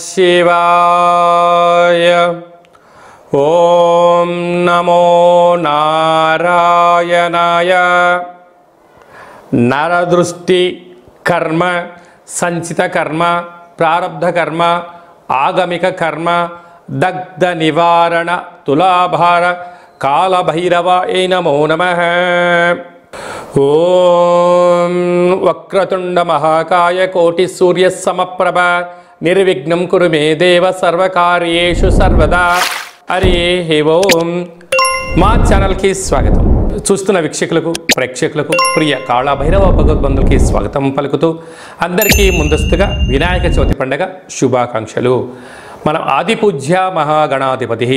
శివాయ. ఓం నమో నారాయణాయ. నరదృష్టి కర్మ, సంచిత కర్మ, ప్రారబ్ధ కర్మ, ఆగమిక కర్మ, దగ్ధ నివారణ, తులాభార కాళభైరవాయ నమో నమః. ఓం వక్రతుండ మహాకాయ కోటి సూర్య సమప్రభ నిర్విఘ్నం కురు మే దేవ సర్వకార్యేషు సర్వదా. హరి ఓం. మా ఛానల్కి స్వాగతం. చూస్తున్న వీక్షకులకు, ప్రేక్షకులకు, ప్రియ కాళభైరవ భగవద్బంధులకి స్వాగతం పలుకుతూ అందరికీ ముందస్తుగా వినాయక చవితి పండుగ శుభాకాంక్షలు. మనం ఆది పూజ్య మహాగణాధిపతి.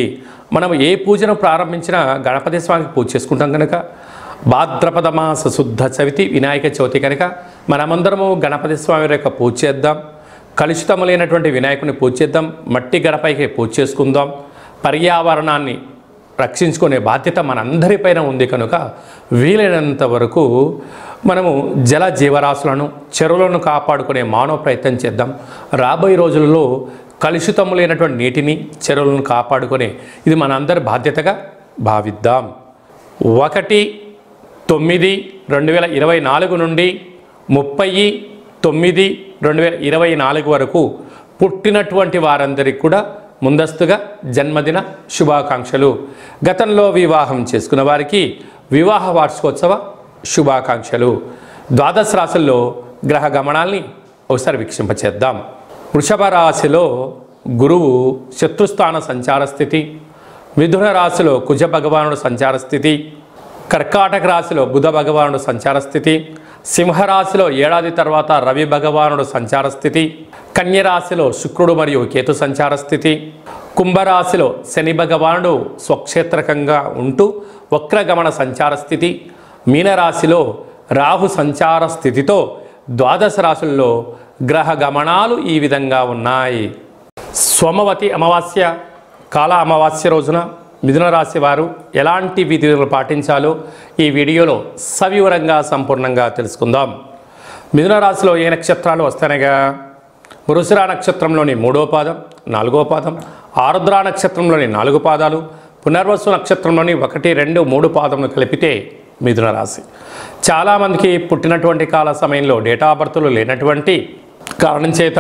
మనం ఏ పూజను ప్రారంభించినా గణపతి స్వామికి పూజ చేసుకుంటాం కనుక భాద్రపద మాస శుద్ధ చవితి వినాయక చవితి కనుక మనమందరము గణపతి స్వామి యొక్క పూజ చేద్దాం. కలుషితములైనటువంటి వినాయకుని పూజ చేద్దాం. మట్టి గణపైకి పూజ చేసుకుందాం. పర్యావరణాన్ని రక్షించుకునే బాధ్యత మనందరిపైన ఉంది కనుక వీలైనంత వరకు మనము జల జీవరాశులను, చెరువులను కాపాడుకునే మానవ ప్రయత్నం చేద్దాం. రాబోయే రోజుల్లో కలుషితములైనటువంటి నీటిని, చెరువులను కాపాడుకునే ఇది మనందరి బాధ్యతగా భావిద్దాం. 1/9/2024 నుండి 30/9/2024 వరకు పుట్టినటువంటి వారందరికీ కూడా ముందస్తుగా జన్మదిన శుభాకాంక్షలు. గతంలో వివాహం చేసుకున్న వారికి వివాహ వార్షికోత్సవ శుభాకాంక్షలు. ద్వాదశ రాశుల్లో గ్రహ గమనాల్ని ఒకసారి వీక్షింపచేద్దాం. వృషభ రాశిలో గురువు శత్రుస్థాన సంచార స్థితి, మిథున రాశిలో కుజ భగవానుడు సంచార స్థితి, కర్కాటక రాశిలో బుధ భగవానుడు సంచార స్థితి, సింహరాశిలో ఏడాది తర్వాత రవి భగవానుడు సంచార స్థితి, కన్యరాశిలో శుక్రుడు మరియు కేతు సంచార స్థితి, కుంభరాశిలో శని భగవానుడు స్వక్షేత్రకంగా ఉంటూ వక్రగమన సంచార స్థితి, మీనరాశిలో రాహు సంచార స్థితితో ద్వాదశ రాశుల్లో గ్రహ గమనాలు ఈ విధంగా ఉన్నాయి. సోమవతి అమావాస్య, కాల అమావాస్య రోజున మిథున రాశి వారు ఎలాంటి విధులు పాటించాలో ఈ వీడియోలో సవివరంగా సంపూర్ణంగా తెలుసుకుందాం. మిథున రాశిలో ఏ నక్షత్రాలు వస్తాయనగా మృగశిర నక్షత్రంలోని 3వ పాదం, 4వ పాదం, ఆరుద్ర నక్షత్రంలోని 4 పాదాలు, పునర్వసు నక్షత్రంలోని 1, 2, 3 పాదములు కలిపితే మిథున రాశి. చాలామందికి పుట్టినటువంటి కాల సమయంలో డేటా ఆఫ్ బర్త్లు లేనటువంటి కారణం చేత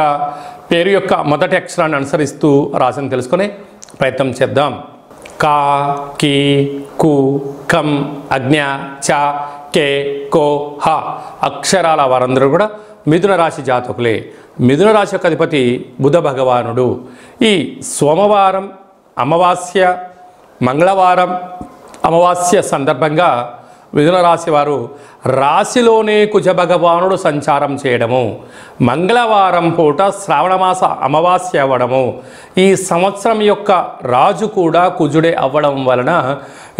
పేరు యొక్క మొదటి అక్షరాన్ని అనుసరిస్తూ రాశిని తెలుసుకునే ప్రయత్నం చేద్దాం. కా, కి, కు, కం, అజ్ఞ, చ, కే, కో, హ అక్షరాల వారందరూ కూడా మిథున రాశి జాతకులే. మిథున రాశి యొక్క అధిపతి బుధ భగవానుడు. ఈ సోమవారం అమావాస్య, మంగళవారం అమావాస్య సందర్భంగా మిథున రాశి వారు రాశిలోనే కుజ భగవానుడు సంచారం చేయడము, మంగళవారం పూట శ్రావణమాస అమావాస్య అవ్వడము, ఈ సంవత్సరం యొక్క రాజు కూడా కుజుడే అవ్వడం వలన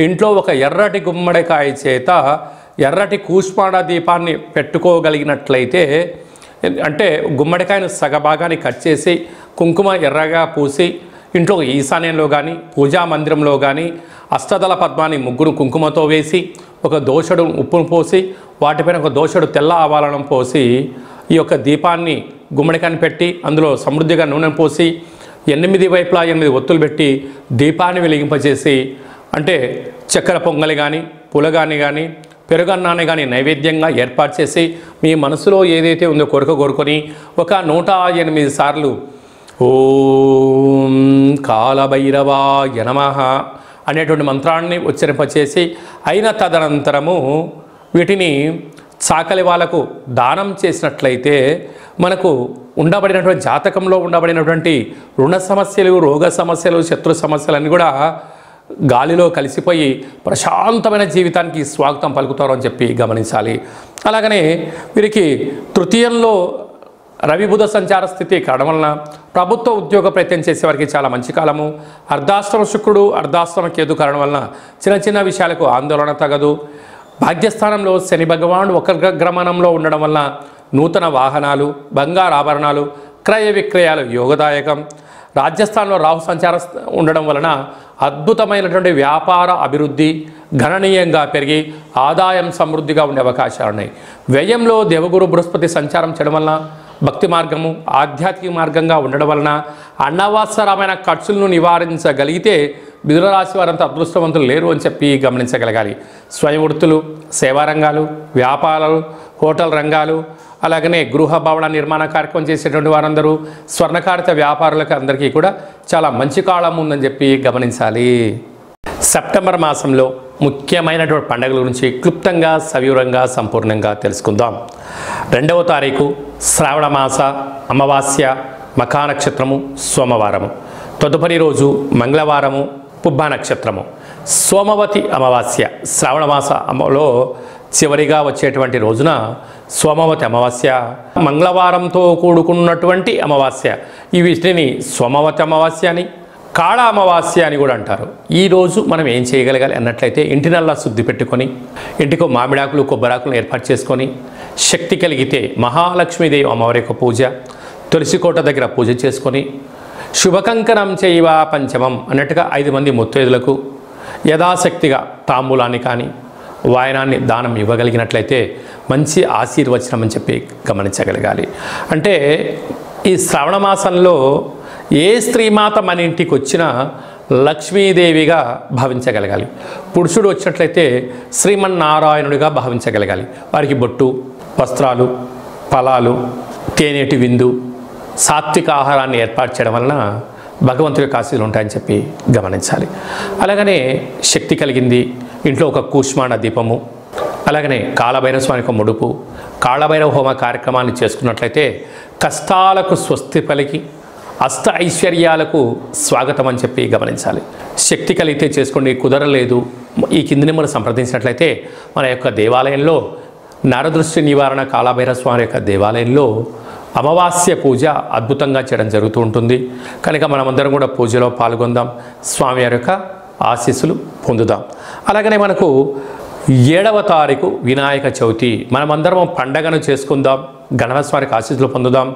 ఇంట్లో ఒక ఎర్రటి గుమ్మడికాయ చేత ఎర్రటి కూష్మాండ దీపాన్ని పెట్టుకోగలిగినట్లయితే, అంటే గుమ్మడికాయను సగభాగాన్ని కట్ చేసి కుంకుమ ఎర్రగా పూసి ఇంట్లో ఈశాన్యంలో కానీ పూజా మందిరంలో కానీ అష్టదళ పద్మాన్ని ముగ్గురు కుంకుమతో వేసి ఒక దోషడు ఉప్పును పోసి వాటిపైన ఒక దోషడు తెల్ల ఆవాలను పోసి ఈ యొక్క దీపాన్ని గుమ్మడికాయని పెట్టి అందులో సమృద్ధిగా నూనె పోసి 8 వైపులా 8 ఒత్తులు పెట్టి దీపాన్ని వెలిగింపజేసి, అంటే చక్కెర పొంగలి కానీ పులగాని కానీ పెరుగన్నాన్ని కానీ నైవేద్యంగా ఏర్పాటు చేసి మీ మనసులో ఏదైతే ఉందో కోరుకొని ఒక 108 సార్లు ఓం కాళభైరవాయ నమః అనేటువంటి మంత్రాన్ని ఉచ్చరింపచేసి అయిన తదనంతరము వీటిని చాకలి వాళ్ళకు దానం చేసినట్లయితే మనకు ఉండబడినటువంటి జాతకంలో ఉండబడినటువంటి రుణ సమస్యలు, రోగ సమస్యలు, శత్రు సమస్యలన్నీ కూడా గాలిలో కలిసిపోయి ప్రశాంతమైన జీవితానికి స్వాగతం పలుకుతారు అని చెప్పి గమనించాలి. అలాగనే వీరికి తృతీయంలో రవి బుధ సంచార స్థితి కావడం వలన ప్రభుత్వ ఉద్యోగ ప్రయత్నం చేసేవారికి చాలా మంచి కాలము. అర్ధాశ్రమ శుక్రుడు, అర్ధాశ్రమ కేతు కారణం వలన చిన్న చిన్న విషయాలకు ఆందోళన తగదు. భాగ్యస్థానంలో శని భగవానుడు వక్రగమనంలో ఉండడం వలన నూతన వాహనాలు, బంగారు ఆభరణాలు, క్రయ విక్రయాలు యోగదాయకం. రాజ్యస్థానంలో రాహు సంచార ఉండడం వలన అద్భుతమైనటువంటి వ్యాపార అభివృద్ధి గణనీయంగా పెరిగి ఆదాయం సమృద్ధిగా ఉండే అవకాశాలు ఉన్నాయి. వ్యయంలో దేవగురు బృహస్పతి సంచారం చేయడం వలన భక్తి మార్గము ఆధ్యాత్మిక మార్గంగా ఉండడం వలన అనవసరమైన ఖర్చులను నివారించగలిగితే మిథున రాశి వారంతా అదృష్టవంతులు లేరు అని చెప్పి గమనించగలగాలి. స్వయం వృత్తులు, సేవా రంగాలు, వ్యాపారాలు, హోటల్ రంగాలు, అలాగనే గృహ భవన నిర్మాణ కార్యక్రమం చేసేటువంటి వారందరూ, స్వర్ణకారిత వ్యాపారులకు అందరికీ కూడా చాలా మంచి కాలం ఉందని చెప్పి గమనించాలి. సెప్టెంబర్ మాసంలో ముఖ్యమైనటువంటి పండుగల గురించి క్లుప్తంగా సవివరంగా సంపూర్ణంగా తెలుసుకుందాం. 2వ తారీఖు శ్రావణ మాస అమావాస్య, మఖా నక్షత్రము, సోమవారము. తదుపరి రోజు మంగళవారము, పుబ్బ నక్షత్రము. సోమవతి అమావాస్య శ్రావణ మాసంలో చివరిగా వచ్చేటువంటి రోజున సోమవతి అమావాస్య, మంగళవారంతో కూడుకున్నటువంటి అమావాస్య. ఈ వీటిని సోమవతి అమావాస్య అని, కాళ అమావాస్య అని కూడా అంటారు. ఈరోజు మనం ఏం చేయగలగాలి అన్నట్లయితే ఇంటినల్లా శుద్ధి పెట్టుకొని, ఇంటికి మామిడాకులు కొబ్బరాకులను ఏర్పాటు చేసుకొని, శక్తి కలిగితే మహాలక్ష్మీదేవి అమ్మవారి యొక్క పూజ, తులసికోట దగ్గర పూజ చేసుకొని, శుభకంకణం చేయవ పంచమం అన్నట్టుగా 5 మంది ముత్తైదులకు యథాశక్తిగా తాంబూలాన్ని కానీ వాయనాన్ని దానం ఇవ్వగలిగినట్లయితే మంచి ఆశీర్వచనం అని చెప్పి గమనించగలగాలి. అంటే ఈ శ్రావణ మాసంలో ఏ స్త్రీమాత మన ఇంటికి వచ్చినా లక్ష్మీదేవిగా భావించగలగాలి. పురుషుడు వచ్చినట్లయితే శ్రీమన్నారాయణుడిగా భావించగలగాలి. వారికి బొట్టు, వస్త్రాలు, ఫలాలు, తేనెటి విందు, సాత్విక ఆహారాన్ని ఏర్పాటు చేయడం వలన భగవంతుడి యొక్క ఆశీస్సులు ఉంటాయని చెప్పి గమనించాలి. అలాగనే శక్తి కలిగింది ఇంట్లో ఒక కూష్మాండ దీపము, అలాగనే కాళభైరవ స్వామి యొక్క ముడుపు, కాళభైరవ హోమ కార్యక్రమాన్ని చేసుకున్నట్లయితే కష్టాలకు స్వస్తి పలికి అష్ట ఐశ్వర్యాలకు స్వాగతం అని చెప్పి గమనించాలి. శక్తి కలిగితే చేసుకోండి, కుదరలేదు ఈ కిందిని మనం సంప్రదించినట్లయితే మన యొక్క దేవాలయంలో నరదృష్టి నివారణ కాళభైరవ స్వామి యొక్క దేవాలయంలో అమావాస్య పూజ అద్భుతంగా చేయడం జరుగుతూ ఉంటుంది. కనుక మనమందరం కూడా పూజలో పాల్గొందాం, స్వామివారి యొక్క ఆశీస్సులు పొందుదాం. అలాగనే మనకు 7వ తారీఖు వినాయక చవితి, మనమందరం పండగను చేసుకుందాం, గణపతి స్వామికి ఆశీస్సులు పొందుదాం.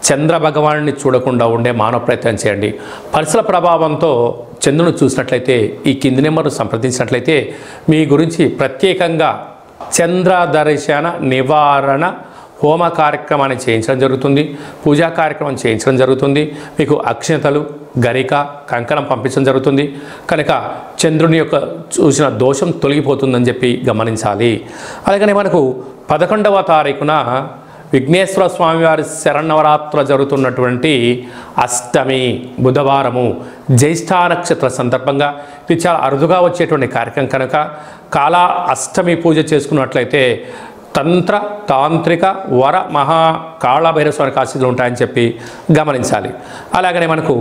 చంద్ర భగవానుని చూడకుండా ఉండే మానవ ప్రయత్నం చేయండి. పరిసర ప్రభావంతో చంద్రుని చూసినట్లయితే ఈ కింది నెంబరు సంప్రదించినట్లయితే మీ గురించి ప్రత్యేకంగా చంద్ర దర్శన నివారణ హోమ కార్యక్రమాన్ని చేయించడం జరుగుతుంది, పూజా కార్యక్రమం చేయించడం జరుగుతుంది. మీకు అక్షింతలు, గరిక, కంకణం పంపించడం జరుగుతుంది. కనుక చంద్రుని యొక్క చూసిన దోషం తొలగిపోతుందని చెప్పి గమనించాలి. అలాగనే మనకు 11వ తారీఖున విఘ్నేశ్వర స్వామివారి శరన్నవరాత్ర జరుగుతున్నటువంటి అష్టమి బుధవారము, జ్యేష్ఠ నక్షత్ర సందర్భంగా ఇది చాలా అరుదుగా వచ్చేటువంటి కార్యక్రమం. కనుక కాళ అష్టమి పూజ చేసుకున్నట్లయితే తంత్ర తాంత్రిక వర మహా కాళభైరవ స్వామికి ఆశీస్సులు ఉంటాయని చెప్పి గమనించాలి. అలాగనే మనకు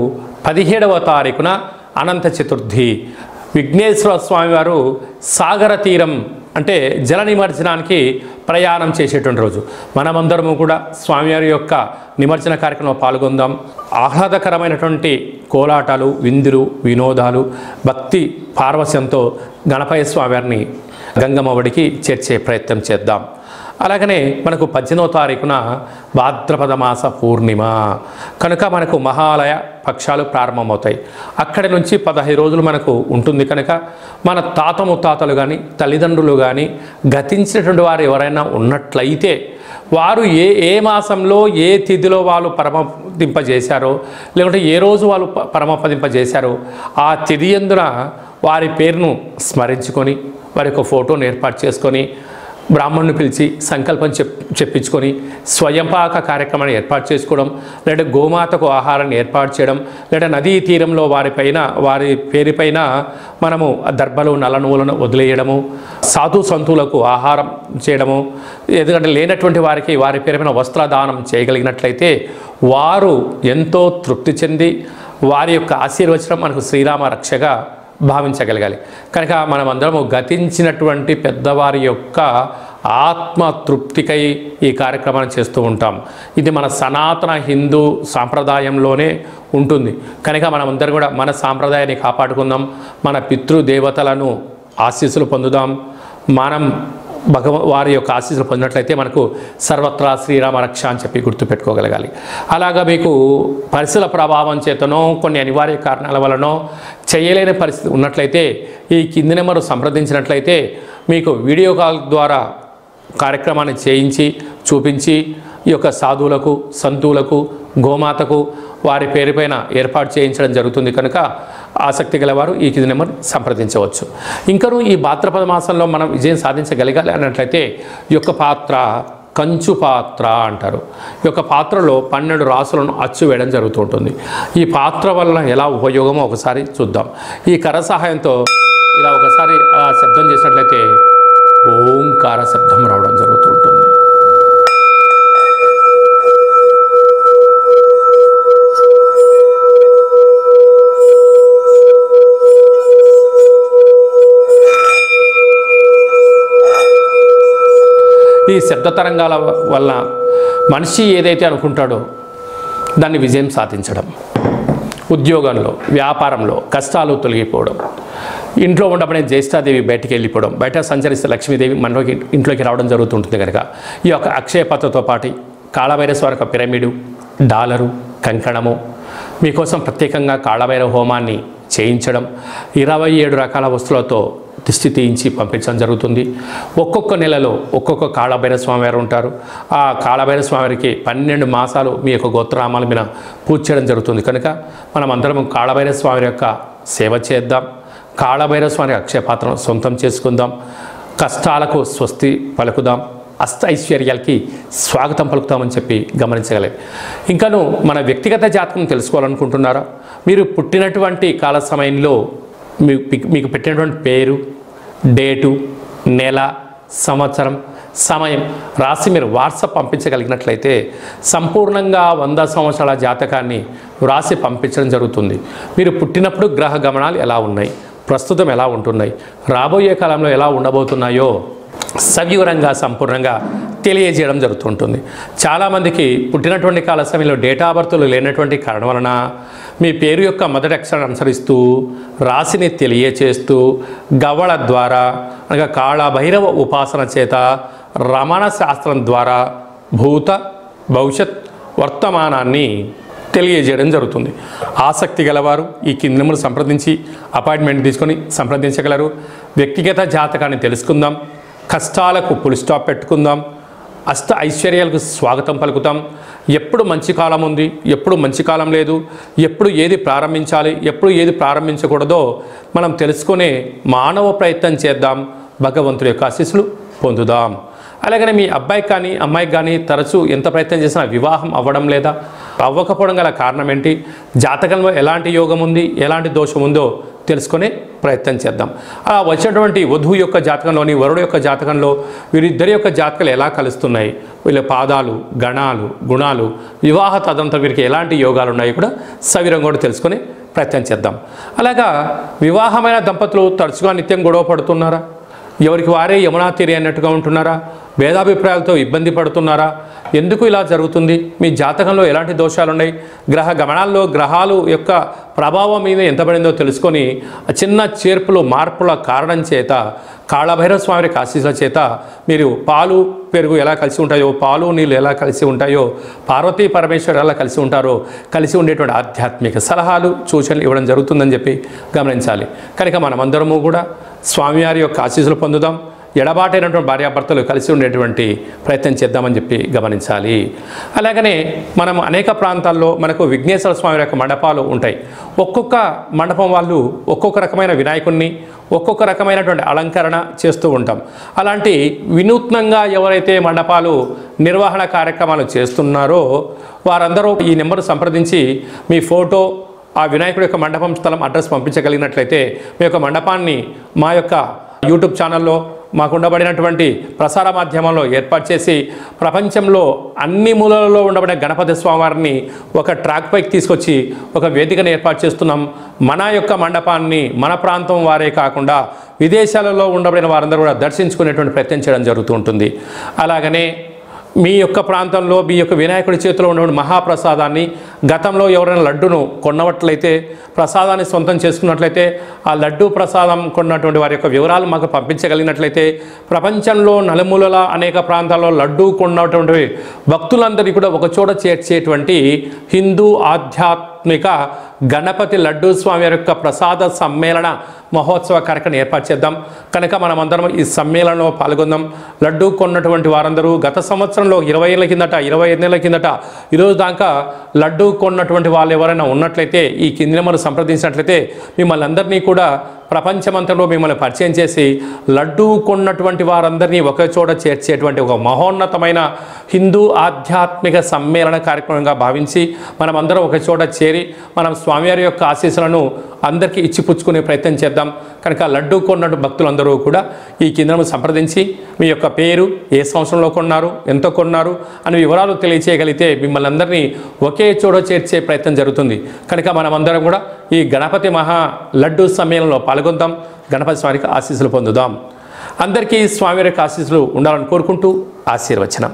17వ తారీఖున అనంత చతుర్థి, విఘ్నేశ్వర స్వామివారు సాగర తీరం అంటే జల నిమజ్జనానికి ప్రయాణం చేసేటువంటి రోజు. మనమందరము కూడా స్వామివారి యొక్క నిమజ్జన కార్యక్రమంలో పాల్గొందాం. ఆహ్లాదకరమైనటువంటి కోలాటాలు, విందులు, వినోదాలు, భక్తి పార్వశ్యంతో గణపతి స్వామివారిని గంగమ్మ ఒడికి చేర్చే ప్రయత్నం చేద్దాం. అలాగనే మనకు 18వ తారీఖున భాద్రపద మాస పూర్ణిమ కనుక మనకు మహాలయ పక్షాలు ప్రారంభమవుతాయి. అక్కడి నుంచి 15 రోజులు మనకు ఉంటుంది. కనుక మన తాత ముత్తాతలు కానీ తల్లిదండ్రులు కానీ గతించినటువంటి వారు ఎవరైనా ఉన్నట్లయితే వారు ఏ మాసంలో ఏ తిథిలో వాళ్ళు పరమపదింపజేశారో లేకుంటే ఏ రోజు వాళ్ళు పరమపదింపజేశారో ఆ తిథి యందున వారి పేరును స్మరించుకొని వారి యొక్క ఫోటోను ఏర్పాటు చేసుకొని బ్రాహ్మణుని పిలిచి సంకల్పం చెప్పించుకొని స్వయంపాక కార్యక్రమాన్ని ఏర్పాటు చేసుకోవడం, లేదా గోమాతకు ఆహారాన్ని ఏర్పాటు చేయడం, లేదా నదీ తీరంలో వారి పేరుపైన మనము దర్భలు నల్ల నువ్వులను వదిలేయడము, సాధు సంతులకు ఆహారం చేయడము, ఎందుకంటే లేనటువంటి వారికి వారి పేరుపైన వస్త్రదానం చేయగలిగినట్లయితే వారు ఎంతో తృప్తి చెంది వారి యొక్క ఆశీర్వచనం మనకు శ్రీరామ రక్షగా భావించగలగాలి. కనుక మనమందరము గతించినటువంటి పెద్దవారి యొక్క ఆత్మ తృప్తికై ఈ కార్యక్రమాన్ని చేస్తూ ఉంటాం. ఇది మన సనాతన హిందూ సాంప్రదాయంలోనే ఉంటుంది. కనుక మనమందరం కూడా మన సాంప్రదాయాన్ని కాపాడుకుందాం, మన పితృదేవతలను ఆశీస్సులు పొందుదాం. మనం వారి యొక్క ఆశీస్సులు పొందినట్లయితే మనకు సర్వత్రా శ్రీరామ రక్ష అని చెప్పి గుర్తుపెట్టుకోగలగాలి. అలాగా మీకు పరిస్థితుల ప్రభావం చేతనో కొన్ని అనివార్య కారణాల వలనో చేయలేని పరిస్థితి ఉన్నట్లయితే ఈ కింది నెంబరు సంప్రదించినట్లయితే మీకు వీడియో కాల్ ద్వారా కార్యక్రమాన్ని చేయించి చూపించి ఈ యొక్క సాధువులకు, సంతువులకు, గోమాతకు వారి పేరుపైన ఏర్పాటు చేయించడం జరుగుతుంది కనుక ఆసక్తి గలవారు ఈ కింది నెంబర్ సంప్రదించవచ్చు. ఇంకనూ ఈ భాద్రపద మాసంలో మనం విజయం సాధించగలగాలి అన్నట్లయితే ఈ యొక్క పాత్ర కంచు పాత్ర అంటారు. ఈ యొక్క పాత్రలో 12 రాసులను అచ్చు వేయడం జరుగుతూ ఉంటుంది. ఈ పాత్ర వల్ల ఎలా ఉపయోగమో ఒకసారి చూద్దాం. ఈ కర సహాయంతో ఇలా ఒకసారి శబ్దం చేసినట్లయితే ఓంకార శబ్దం రావడం జరుగుతూ ఉంటుంది. ఈ శబ్ద తరంగాల వల్ల మనిషి ఏదైతే అనుకుంటాడో దాన్ని విజయం సాధించడం, ఉద్యోగంలో, వ్యాపారంలో కష్టాలు తొలగిపోవడం, ఇంట్లో ఉండబడే జ్యేష్ఠాదేవి బయటికి వెళ్ళిపోవడం, బయట సంచరిస్తే లక్ష్మీదేవి మనలోకి ఇంట్లోకి రావడం జరుగుతుంటుంది కనుక ఈ యొక్క అక్షయ పాత్రతో పాటు కాళభైరవ యొక్క పిరమిడు, డాలరు, కంకణము మీకోసం ప్రత్యేకంగా కాళభైరవ హోమాన్ని చేయించడం, 27 రకాల వస్తువులతో దిష్టి తీయించి పంపించడం జరుగుతుంది. ఒక్కొక్క నెలలో ఒక్కొక్క కాళభైరవ స్వామివారు ఉంటారు. ఆ కాళభైరవ స్వామివారికి 12 మాసాలు మీ యొక్క గోత్రనామాల మీద పూజ చేయడం జరుగుతుంది కనుక మనం అందరం కాళభైరవ స్వామి యొక్క సేవ చేద్దాం. కాళభైరవ స్వామి అక్షయపాత్రను సొంతం చేసుకుందాం. కష్టాలకు స్వస్తి పలుకుదాం. అష్ట ఐశ్వర్యాలకి స్వాగతం పలుకుతామని చెప్పి గమనించగలరు. ఇంకను మన వ్యక్తిగత జాతకం తెలుసుకోవాలనుకుంటున్నారా? మీరు పుట్టినటువంటి కాల సమయంలో మీకు పెట్టినటువంటి పేరు, డేటు, నెల, సంవత్సరం, సమయం రాసి మీరు వాట్సాప్ పంపించగలిగినట్లయితే సంపూర్ణంగా 100 సంవత్సరాల జాతకాన్ని వ్రాసి పంపించడం జరుగుతుంది. మీరు పుట్టినప్పుడు గ్రహ గమనాలు ఎలా ఉన్నాయి, ప్రస్తుతం ఎలా ఉంటున్నాయి, రాబోయే కాలంలో ఎలా ఉండబోతున్నాయో సవివరంగా సంపూర్ణంగా తెలియజేయడం జరుగుతుంటుంది. చాలామందికి పుట్టినటువంటి కాల సమయంలో డేటా బర్త్లు లేనటువంటి కారణం వలన మీ పేరు యొక్క మొదటి అక్షరాన్ని అనుసరిస్తూ రాశిని తెలియచేస్తూ గవ్వళ ద్వారా అనగా కాళభైరవ ఉపాసన చేత రమణ శాస్త్రం ద్వారా భూత, భవిష్యత్, వర్తమానాన్ని తెలియజేయడం జరుగుతుంది. ఆసక్తి గలవారు ఈ కింది నెంబర్ను సంప్రదించి అపాయింట్మెంట్ తీసుకొని సంప్రదించగలరు. వ్యక్తిగత జాతకాన్ని తెలుసుకుందాం. కష్టాలకు పులి స్టాప్ పెట్టుకుందాం. అష్ట ఐశ్వర్యాలకు స్వాగతం పలుకుతాం. ఎప్పుడు మంచి కాలం ఉంది, ఎప్పుడు మంచి కాలం లేదు, ఎప్పుడు ఏది ప్రారంభించాలి, ఎప్పుడు ఏది ప్రారంభించకూడదో మనం తెలుసుకునే మానవ ప్రయత్నం చేద్దాం. భగవంతుడి యొక్క ఆశీస్సులు పొందుదాం. అలాగనే మీ అబ్బాయికి కానీ అమ్మాయికి కానీ తరచూ ఎంత ప్రయత్నం చేసినా వివాహం అవ్వడం లేదా, అవ్వకపోవడం గల కారణం ఏంటి, జాతకంలో ఎలాంటి యోగం ఉంది, ఎలాంటి దోషం ఉందో తెలుసుకునే ప్రయత్నం చేద్దాం. అలా వచ్చినటువంటి వధువు యొక్క జాతకంలోని వరుడు యొక్క జాతకంలో వీరిద్దరి యొక్క జాతకాలు ఎలా కలుస్తున్నాయి, వీళ్ళ పాదాలు, గణాలు, గుణాలు, వివాహ తదంతరం వీరికి ఎలాంటి యోగాలు ఉన్నాయో కూడా సవిరంగా కూడా తెలుసుకునే ప్రయత్నం చేద్దాం. అలాగా వివాహమైన దంపతులు తరచుగా నిత్యం గొడవ పడుతున్నారా, ఎవరికి వారే యమునా తీరి అన్నట్టుగా ఉంటున్నారా, భేదాభిప్రాయాలతో ఇబ్బంది పడుతున్నారా, ఎందుకు ఇలా జరుగుతుంది, మీ జాతకంలో ఎలాంటి దోషాలు ఉన్నాయి, గ్రహ గమనాల్లో గ్రహాలు యొక్క ప్రభావం మీద ఎంత పడిందో తెలుసుకొని చిన్న చేర్పులు మార్పుల కారణం చేత కాళభైరవ స్వామి ఆశీస్సుల చేత మీరు పాలు పెరుగు ఎలా కలిసి ఉంటాయో, పాలు నీళ్ళు ఎలా కలిసి ఉంటాయో, పార్వతీ పరమేశ్వరు ఎలా కలిసి ఉంటారో కలిసి ఉండేటువంటి ఆధ్యాత్మిక సలహాలు, సూచనలు ఇవ్వడం జరుగుతుందని చెప్పి గమనించాలి. కనుక మనమందరము కూడా స్వామివారి యొక్క ఆశీస్సులు పొందుదాం. ఎడబాటైనటువంటి భార్యాభర్తలు కలిసి ఉండేటువంటి ప్రయత్నం చేద్దామని చెప్పి గమనించాలి. అలాగనే మనం అనేక ప్రాంతాల్లో మనకు విఘ్నేశ్వర స్వామి యొక్క మండపాలు ఉంటాయి. ఒక్కొక్క మండపం వాళ్ళు ఒక్కొక్క రకమైన వినాయకుడిని, ఒక్కొక్క రకమైనటువంటి అలంకరణ చేస్తూ ఉంటాం. అలాంటి వినూత్నంగా ఎవరైతే మండపాలు నిర్వహణ కార్యక్రమాలు చేస్తున్నారో వారందరూ ఈ నెంబర్ సంప్రదించి మీ ఫోటో, ఆ వినాయకుడి యొక్క మండపం స్థలం అడ్రస్ పంపించగలిగినట్లయితే మీ యొక్క మండపాన్ని మా యొక్క యూట్యూబ్ ఛానల్లో మాకు ఉండబడినటువంటి ప్రసార మాధ్యమంలో ఏర్పాటు చేసి ప్రపంచంలో అన్ని మూలలలో ఉండబడిన గణపతి స్వామివారిని ఒక ట్రాక్ పైకి తీసుకొచ్చి ఒక వేదికను ఏర్పాటు చేస్తున్నాం. మన యొక్క మండపాన్ని మన ప్రాంతం వారే కాకుండా విదేశాలలో ఉండబడిన వారందరూ కూడా దర్శించుకునేటువంటి ప్రయత్నం చేయడం జరుగుతూ ఉంటుంది. అలాగనే మీ యొక్క ప్రాంతంలో మీ యొక్క వినాయకుడి చేతిలో ఉన్నటువంటి మహాప్రసాదాన్ని గతంలో ఎవరైనా లడ్డును కొన్నట్లయితే, ప్రసాదాన్ని సొంతం చేసుకున్నట్లయితే, ఆ లడ్డు ప్రసాదం కొన్నటువంటి వారి యొక్క వివరాలు మాకు పంపించగలిగినట్లయితే, ప్రపంచంలో నలుమూలల అనేక ప్రాంతాల్లో లడ్డు కొన్నటువంటి భక్తులందరికీ కూడా ఒకచోట చేర్చేటువంటి హిందూ ఆధ్యాత్మిక గణపతి లడ్డూ స్వామి యొక్క ప్రసాద సమ్మేళన మహోత్సవ కార్యక్రమం ఏర్పాటు చేద్దాం. కనుక మనమందరం ఈ సమ్మేళనంలో పాల్గొందాం. లడ్డు కొన్నటువంటి వారందరూ గత సంవత్సరంలో 20 ఏళ్ళ కిందట, 25 ఏళ్ళ కిందట ఈరోజు దాకా లడ్డు కొన్నటువంటి వాళ్ళు ఎవరైనా ఉన్నట్లయితే ఈ కింది నెంబర్ను సంప్రదించినట్లయితే మిమ్మల్ని అందరినీ కూడా ప్రపంచమంతలో మిమ్మల్ని పరిచయం చేసి లడ్డు కొన్నటువంటి వారందరినీ ఒకే చోట చేర్చేటువంటి ఒక మహోన్నతమైన హిందూ ఆధ్యాత్మిక సమ్మేళన కార్యక్రమంగా భావించి మనమందరం ఒక చోట చేరి మనం స్వామివారి యొక్క ఆశీస్సులను అందరికీ ఇచ్చిపుచ్చుకునే ప్రయత్నం చేద్దాం. కనుక లడ్డు కొన్నట్టు భక్తులందరూ కూడా ఈ కిందను సంప్రదించి మీ యొక్క పేరు, ఏ సంవత్సరంలో కొన్నారు, ఎంత కొన్నారు అని వివరాలు తెలియచేయగలిగితే మిమ్మల్ని అందరినీ ఒకే చోట చేర్చే ప్రయత్నం జరుగుతుంది. కనుక మనమందరం కూడా ఈ గణపతి మహా లడ్డు సమ్మేళనంలో పాల్గొందాం. గణపతి స్వామికి ఆశీస్సులు పొందుదాం. అందరికీ స్వామి యొక్క ఆశీస్సులు ఉండాలని కోరుకుంటూ ఆశీర్వచనం.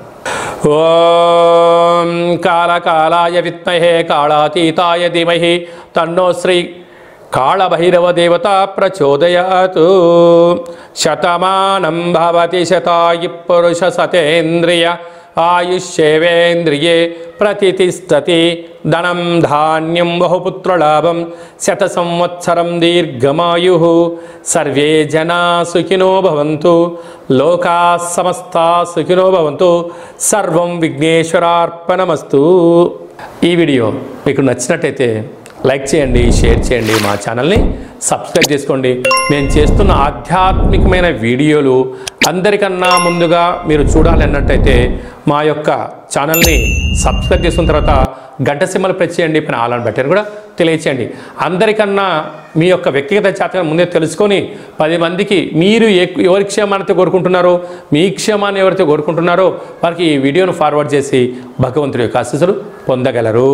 ఓం కాళకాలాయ విద్మహే కాళాతీతాయ ధీమహి తన్నో శ్రీ కాళభైరవ దేవత ప్రచోదయాతు. శతమానం భవతి శతాయు పురుష సతేంద్రియ ఆయుష్యేవేంద్రియే ప్రతిష్టతి. ధనం ధాన్యం బహుపుత్రలాభం శత సంవత్సరం దీర్ఘమాయు. సర్వే జనా సుఖినో భవంతు. లోకా సమస్తా సుఖినో భవంతు. సర్వం విఘ్నేశ్వరార్పణమస్తు. ఈ వీడియో మీకు నచ్చినట్టయితే లైక్ చేయండి, షేర్ చేయండి, మా ఛానల్ని సబ్స్క్రైబ్ చేసుకోండి. నేను చేస్తున్న ఆధ్యాత్మికమైన వీడియోలు అందరికన్నా ముందుగా మీరు చూడాలి అన్నట్టయితే మా యొక్క ఛానల్ని సబ్స్క్రైబ్ చేసుకున్న తర్వాత గంట సింబల్ ప్రెస్ చేయండి, పైన ఆల్ అని బటన్ కూడా తెలియచేయండి. అందరికన్నా మీ యొక్క వ్యక్తిగత జాతకాన్ని ముందే తెలుసుకొని 10 మందికి మీరు ఎవరి క్షేమాన్ని కోరుకుంటున్నారో, మీ క్షేమాన్ని ఎవరైతే కోరుకుంటున్నారో వారికి ఈ వీడియోను ఫార్వర్డ్ చేసి భగవంతుడి యొక్క ఆశీస్సులు పొందగలరు.